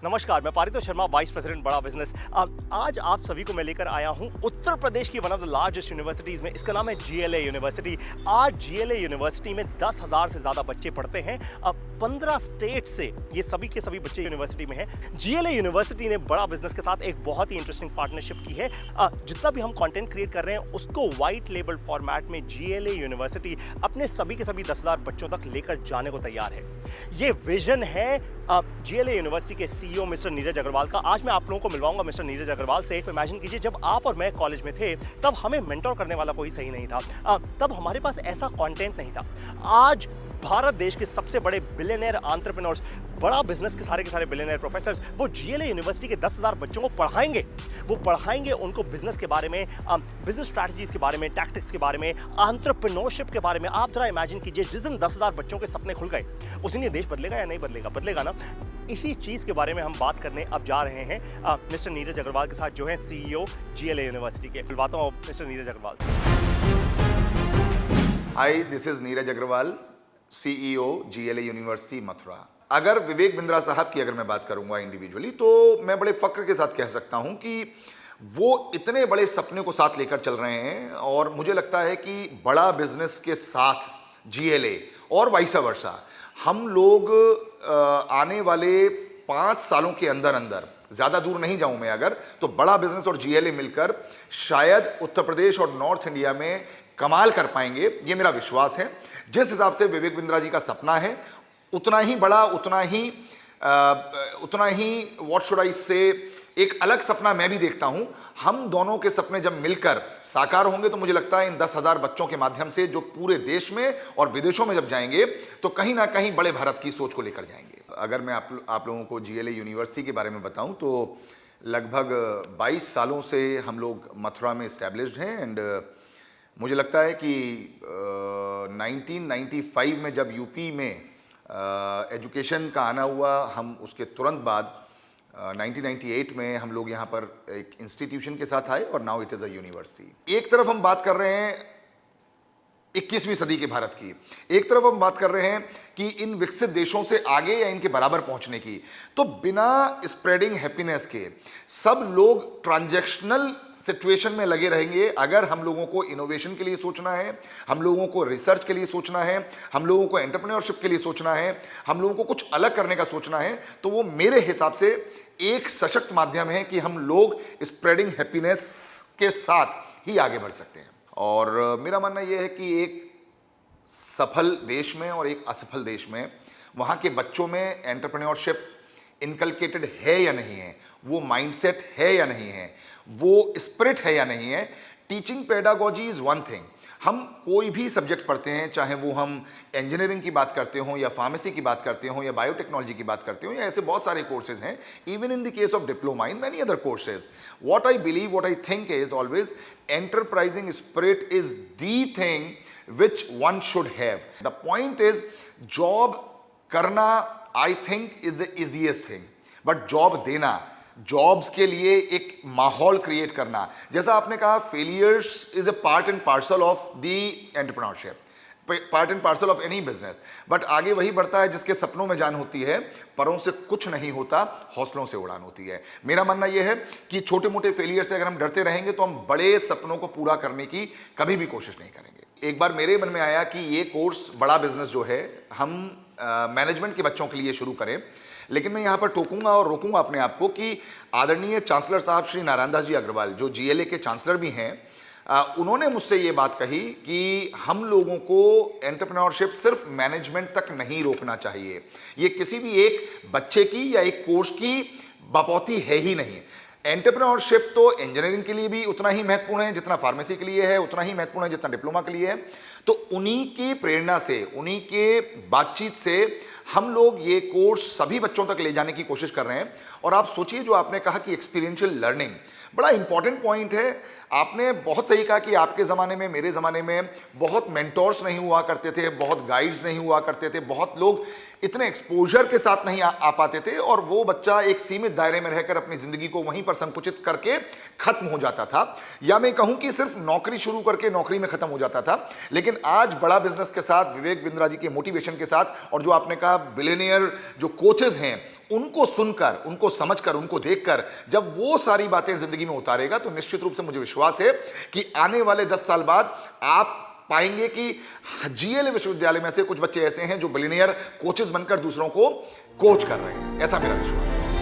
नमस्कार, मैं Paritosh Sharma, vice president बड़ा बिजनेस। आज आप सभी को मैं लेकर आया हूं उत्तर प्रदेश की one of the largest universities में। इसका नाम है जीएलए यूनिवर्सिटी। आज जीएलए यूनिवर्सिटी में 10,000 से ज़्यादा बच्चे पढ़ते हैं। 15 स्टेट से ये सभी के सभी बच्चे यूनिवर्सिटी में हैं। जीएलए यूनिवर्सिटी ने बड़ा बिजनेस के साथ एक बहुत ही इंटरेस्टिंग पार्टनरशिप की है। जितना भी हम कंटेंट क्रिएट कर रहे हैं उसको वाइट लेबल फॉर्मेट में जीएलए यूनिवर्सिटी अपने सभी के सभी 10,000 बच्चों तक लेकर जाने को तैयार है। ये विजन है जीएलए यूनिवर्सिटी के सीईओ मिस्टर नीरज अग्रवाल का। आज मैं आप लोगों को मिलवाऊंगा मिस्टर नीरज अग्रवाल से। इमेजिन कीजिए, जब आप और मैं कॉलेज में थे तब हमें मेंटोर करने वाला कोई सही नहीं था। तब हमारे पास ऐसा कंटेंट नहीं था। आज भारत देश के सबसे बड़े बिलियनियर एंटरप्रेन्योर्स, बड़ा बिजनेस के सारे बिलियनियर प्रोफेसर्स, वो जीएलए यूनिवर्सिटी के 10,000 बच्चों को पढ़ाएंगे। वो पढ़ाएंगे उनको बिजनेस के बारे में, बिजनेस स्ट्रैटेजीज के बारे में, टैक्टिक्स के बारे में, एंटरप्रेन्योरशिप के बारे में। आप जरा इमेजिन कीजिए, जिस दिन 10,000 बच्चों के सपने खुल गए उस दिन ये देश बदलेगा या नहीं बदलेगा? बदलेगा ना। इसी चीज के बारे में हम बात करने अब जा रहे हैं मिस्टर नीरज अग्रवाल के साथ, जो है सीईओ जीएलए यूनिवर्सिटी के। मिलवाता हूं मिस्टर नीरज अग्रवाल से। Hi, this is Neeraj Agarwal, CEO GLA university Mathura. अगर विवेक बिंद्रा साहब की अगर मैं बात करूंगा इंडिविजुअली, तो मैं बड़े फक्र के साथ कह सकता हूं कि वो इतने बड़े सपने को साथ लेकर चल रहे हैं और मुझे लगता है कि बड़ा बिजनेस के साथ जीएलए और वाइस वर्सा हम लोग आने वाले 5 सालों के अंदर अंदर, ज़्यादा दूर नहीं जाऊं मैं अगर, तो बड़ा बिजनेस और जीएलए मिलकर शायद उत्तर प्रदेश और नॉर्थ इंडिया में कमाल कर पाएंगे। ये मेरा विश्वास है। जिस हिसाब से विवेक बिंद्रा जी का सपना है, उतना ही बड़ा, उतना ही व्हाट शुड आई से, एक अलग सपना मैं भी देखता हूं। हम दोनों के सपने जब मिलकर साकार होंगे तो मुझे लगता है इन 10,000 बच्चों के माध्यम से जो पूरे देश में और विदेशों में जब जाएंगे तो कहीं ना कहीं बड़े भारत की सोच को लेकर जाएंगे। अगर मैं आप लोगों को जीएलए यूनिवर्सिटी के बारे में बताऊं तो लगभग 22 सालों से हम लोग मथुरा में इस्टेब्लिश्ड हैं। एंड मुझे लगता है कि 1995 में जब यूपी में एजुकेशन का आना हुआ, हम उसके तुरंत बाद 1998 में हम लोग यहाँ पर एक इंस्टीट्यूशन के साथ आए और now it is a university. एक तरफ हम बात कर रहे हैं 21वीं सदी के भारत की, एक तरफ हम बात कर रहे हैं कि इन विकसित देशों से आगे या इनके बराबर पहुंचने की। तो बिना स्प्रेडिंग हैप्पीनेस के सब लोग ट्रांजैक्शनल सिचुएशन में लगे रहेंगे। अगर हम लोगों को इनोवेशन के लिए सोचना है, हम लोगों को रिसर्च के लिए सोचना है, हम लोगों को एंटरप्रेन्योरशिप के लिए सोचना है, हम लोगों को कुछ अलग करने का सोचना है, तो वो मेरे हिसाब से एक सशक्त माध्यम है कि हम लोग स्प्रेडिंग हैप्पीनेस के साथ ही आगे बढ़ सकते हैं। और मेरा मानना यह है कि एक सफल देश में और एक असफल देश में वहाँ के बच्चों में एंटरप्रेन्योरशिप इनकलकेटेड है या नहीं है, वो माइंडसेट है या नहीं है, वो स्पिरिट है या नहीं है। Teaching pedagogy is one thing. हम कोई भी सब्जेक्ट पढ़ते हैं, चाहे वो हम इंजीनियरिंग की बात करते हों या फार्मेसी की बात करते हों या बायोटेक्नोलॉजी की बात करते हों, या ऐसे बहुत सारे कोर्सेज हैं, even in the case of diploma, in many other courses. What I believe, what I think is always enterprising spirit is the thing which one should have. The point is, job करना I think is the easiest thing, but job देना, jobs के लिए एक माहौल create करना, जैसा आपने कहा, failures is a part and parcel of the entrepreneurship, part and parcel of any business. But आगे वही बढ़ता है जिसके सपनों में जान होती है, परों से कुछ नहीं होता, हौसलों से उड़ान होती है। मेरा मानना यह है कि छोटे मोटे फेलियर से अगर हम डरते रहेंगे तो हम बड़े सपनों को पूरा करने की कभी भी कोशिश नहीं करेंगे। एक बार मेरे मन में आया कि ये कोर्स बड़ा बिजनेस जो है हम मैनेजमेंट के बच्चों के लिए शुरू करें, लेकिन मैं यहाँ पर टोकूंगा और रोकूंगा अपने आप को कि आदरणीय चांसलर साहब श्री नारायण दास जी अग्रवाल, जो जीएलए के चांसलर भी हैं, उन्होंने मुझसे ये बात कही कि हम लोगों को एंटरप्रेन्योरशिप सिर्फ मैनेजमेंट तक नहीं रोकना चाहिए। ये किसी भी एक बच्चे की या एक कोर्स की बपौती है ही नहीं। एंटरप्रेन्योरशिप तो इंजीनियरिंग के लिए भी उतना ही महत्वपूर्ण है जितना फार्मेसी के लिए है, उतना ही महत्वपूर्ण है जितना डिप्लोमा के लिए है। तो उन्हीं की प्रेरणा से, उन्हीं के बातचीत से हम लोग ये कोर्स सभी बच्चों तक ले जाने की कोशिश कर रहे हैं। और आप सोचिए, जो आपने कहा कि एक्सपीरियंशियल लर्निंग बड़ा इंपॉर्टेंट पॉइंट है। आपने बहुत सही कहा कि आपके ज़माने में, मेरे ज़माने में बहुत मेंटोर्स नहीं हुआ करते थे, बहुत गाइड्स नहीं हुआ करते थे, बहुत लोग इतने एक्सपोजर के साथ नहीं आ पाते थे, और वो बच्चा एक सीमित दायरे में रहकर अपनी ज़िंदगी को वहीं पर संकुचित करके ख़त्म हो जाता था, या मैं कहूँ कि सिर्फ नौकरी शुरू करके नौकरी में ख़त्म हो जाता था। लेकिन आज बड़ा बिजनेस के साथ, विवेक बिंद्रा जी के मोटिवेशन के साथ, और जो आपने कहा बिलियनियर जो कोचेज़ हैं, उनको सुनकर, उनको समझकर, उनको देखकर जब वो सारी बातें जिंदगी में उतारेगा तो निश्चित रूप से मुझे विश्वास है कि आने वाले 10 साल बाद आप पाएंगे कि जीएलए विश्वविद्यालय में से कुछ बच्चे ऐसे हैं जो बिलियनियर कोचेस बनकर दूसरों को कोच कर रहे हैं। ऐसा मेरा विश्वास है।